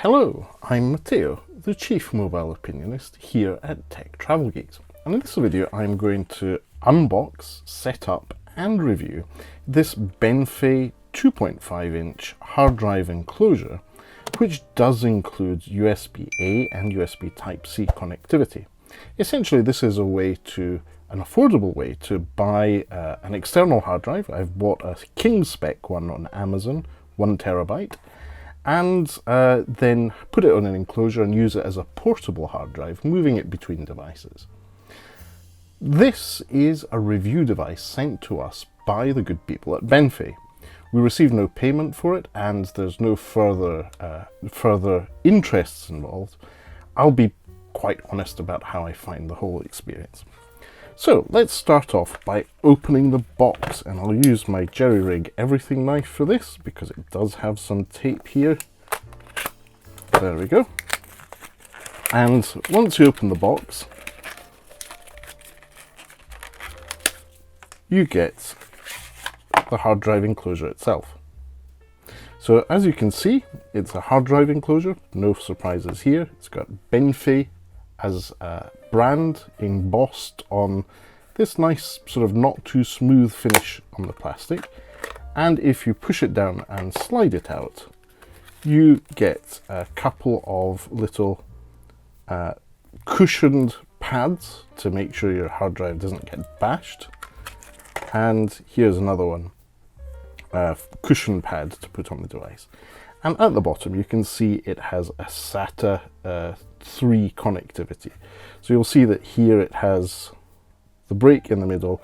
Hello, I'm Matteo, the Chief Mobile Opinionist here at Tech Travel Geeks. And in this video I'm going to unbox, set up and review this Benfei 2.5-inch hard drive enclosure, which does include USB-A and USB Type-C connectivity. Essentially this is an affordable way to buy an external hard drive. I've bought a king spec one on Amazon, 1 terabyte, and then put it on an enclosure and use it as a portable hard drive, moving it between devices. This is a review device sent to us by the good people at Benfei. We received no payment for it, and there's no further interests involved. I'll be quite honest about how I find the whole experience. So let's start off by opening the box, and I'll use my jerry rig everything knife for this because it does have some tape here. There we go. And once you open the box, you get the hard drive enclosure itself. So as you can see, it's a hard drive enclosure, no surprises here. It's got Benfei as a brand embossed on this nice sort of not too smooth finish on the plastic, and if you push it down and slide it out, you get a couple of little cushioned pads to make sure your hard drive doesn't get bashed, and here's another one, cushion pad to put on the device. And at the bottom you can see it has a SATA 3 connectivity. So you'll see that here it has the break in the middle,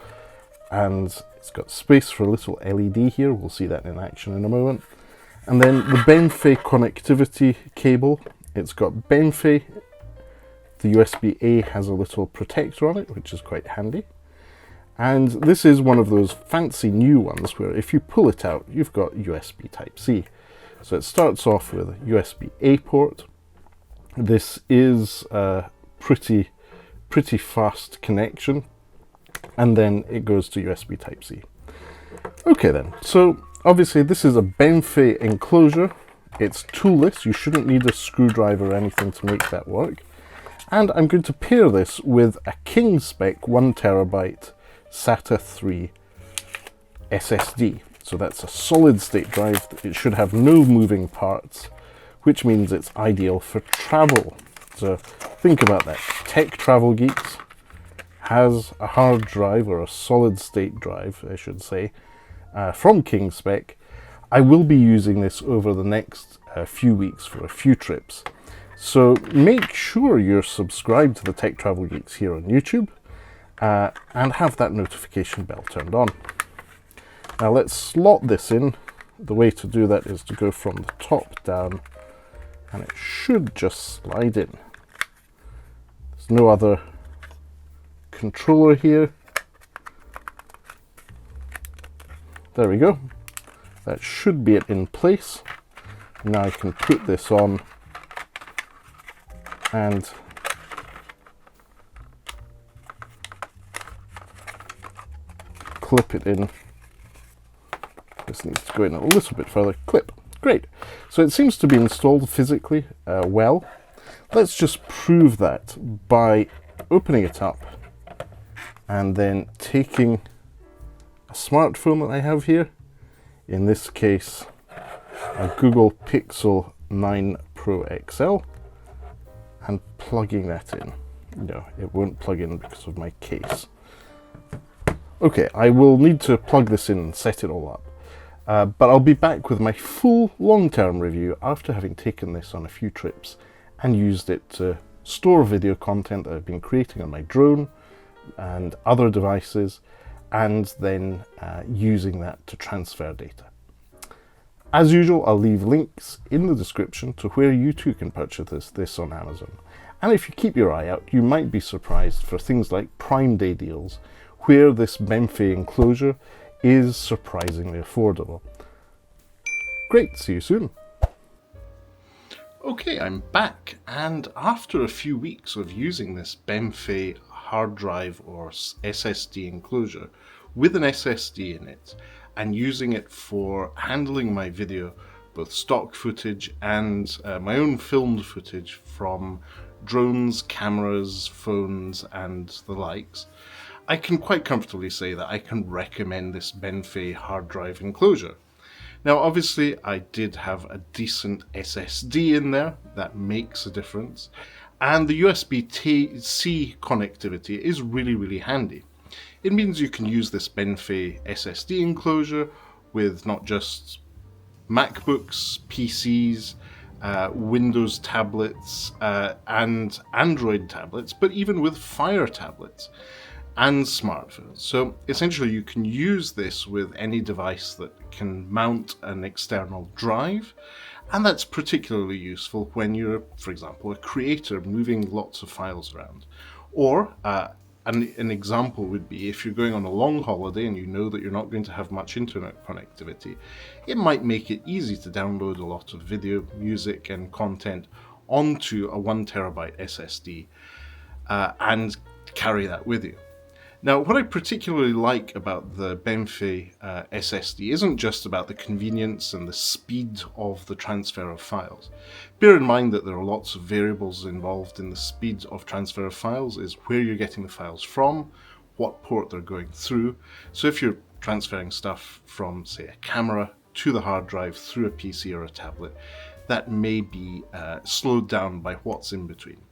and it's got space for a little LED here. We'll see that in action in a moment. And then the Benfei connectivity cable. It's got Benfei. The USB-A has a little protector on it, which is quite handy. And this is one of those fancy new ones where if you pull it out, you've got USB Type-C. So it starts off with a USB-A port. This is a pretty fast connection, and then it goes to USB Type-C. Okay then, so obviously this is a Benfei enclosure. It's toolless, you shouldn't need a screwdriver or anything to make that work. And I'm going to pair this with a king spec 1 terabyte SATA 3 SSD. So that's a solid state drive. It should have no moving parts, which means it's ideal for travel. So think about that. Tech Travel Geeks has a hard drive, or a solid state drive I should say, from king spec. I will be using this over the next few weeks for a few trips. So make sure you're subscribed to the Tech Travel Geeks here on YouTube, and have that notification bell turned on. Now let's slot this in. The way to do that is to go from the top down, and it should just slide in. There's no other controller here. There we go. That should be it in place. Now I can put this on and clip it in. This needs to go in a little bit further. Clip. Great. So it seems to be installed physically well. Let's just prove that by opening it up and then taking a smartphone that I have here, in this case a Google Pixel 9 Pro XL, and plugging that in. No, it won't plug in because of my case. Okay, I will need to plug this in and set it all up. But I'll be back with my full long-term review after having taken this on a few trips and used it to store video content that I've been creating on my drone and other devices, and then using that to transfer data. As usual, I'll leave links in the description to where you too can purchase this on Amazon. And if you keep your eye out, you might be surprised for things like Prime Day deals, where this Benfei enclosure is surprisingly affordable. Great, see you soon. Okay, I'm back, and after a few weeks of using this Benfei hard drive or SSD enclosure with an SSD in it, and using it for handling my video both stock footage and my own filmed footage from drones, cameras, phones, and the likes, I can quite comfortably say that I can recommend this Benfei hard drive enclosure. Now, obviously, I did have a decent SSD in there. That makes a difference. And the USB-C connectivity is really, really handy. It means you can use this Benfei SSD enclosure with not just MacBooks, PCs, Windows tablets, and Android tablets, but even with Fire tablets and smartphones. So essentially you can use this with any device that can mount an external drive, and that's particularly useful when you're, for example, a creator moving lots of files around. Or an example would be if you're going on a long holiday and you know that you're not going to have much internet connectivity, it might make it easy to download a lot of video, music and content onto a 1 terabyte SSD and carry that with you. Now, what I particularly like about the Benfei SSD isn't just about the convenience and the speed of the transfer of files. Bear in mind that there are lots of variables involved in the speed of transfer of files, is where you're getting the files from, what port they're going through. So if you're transferring stuff from, say, a camera to the hard drive through a PC or a tablet, that may be slowed down by what's in between.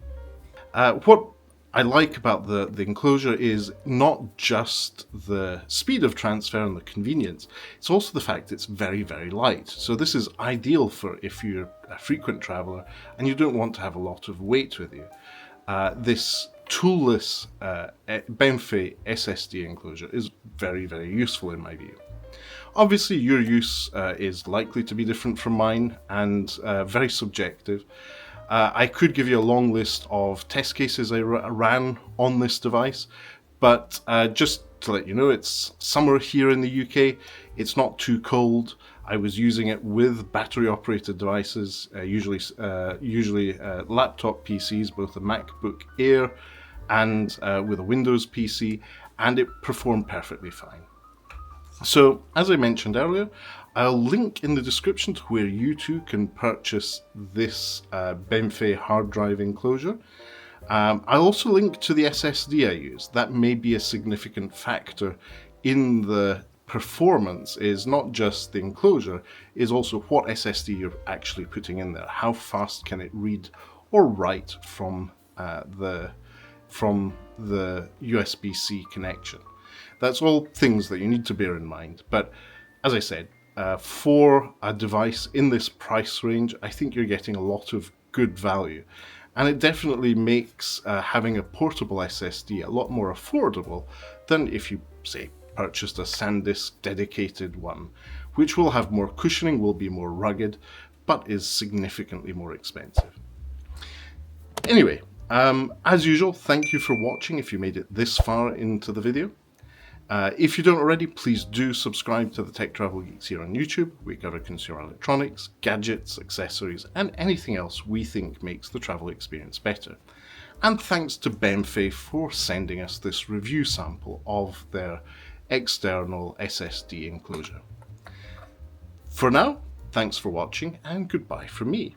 What I like about the enclosure is not just the speed of transfer and the convenience, it's also the fact it's very, very light. So this is ideal for if you're a frequent traveler and you don't want to have a lot of weight with you. This toolless Benfei SSD enclosure is very, very useful in my view. Obviously your use is likely to be different from mine and very subjective. I could give you a long list of test cases I ran on this device, but just to let you know, it's summer here in the UK, it's not too cold. I was using it with battery operated devices, usually laptop PCs, both a MacBook Air and with a Windows PC, and it performed perfectly fine. So, as I mentioned earlier, I'll link in the description to where you too can purchase this Benfei hard drive enclosure. I'll also link to the SSD I use. That may be a significant factor in the performance, is not just the enclosure, is also what SSD you're actually putting in there. How fast can it read or write from the USB-C connection? That's all things that you need to bear in mind. But as I said, for a device in this price range, I think you're getting a lot of good value. And it definitely makes having a portable SSD a lot more affordable than if you, say, purchased a SanDisk dedicated one, which will have more cushioning, will be more rugged, but is significantly more expensive. Anyway, as usual, thank you for watching if you made it this far into the video. If you don't already, please do subscribe to the Tech Travel Geeks here on YouTube. We cover consumer electronics, gadgets, accessories, and anything else we think makes the travel experience better. And thanks to Benfei for sending us this review sample of their external SSD enclosure. For now, thanks for watching and goodbye from me.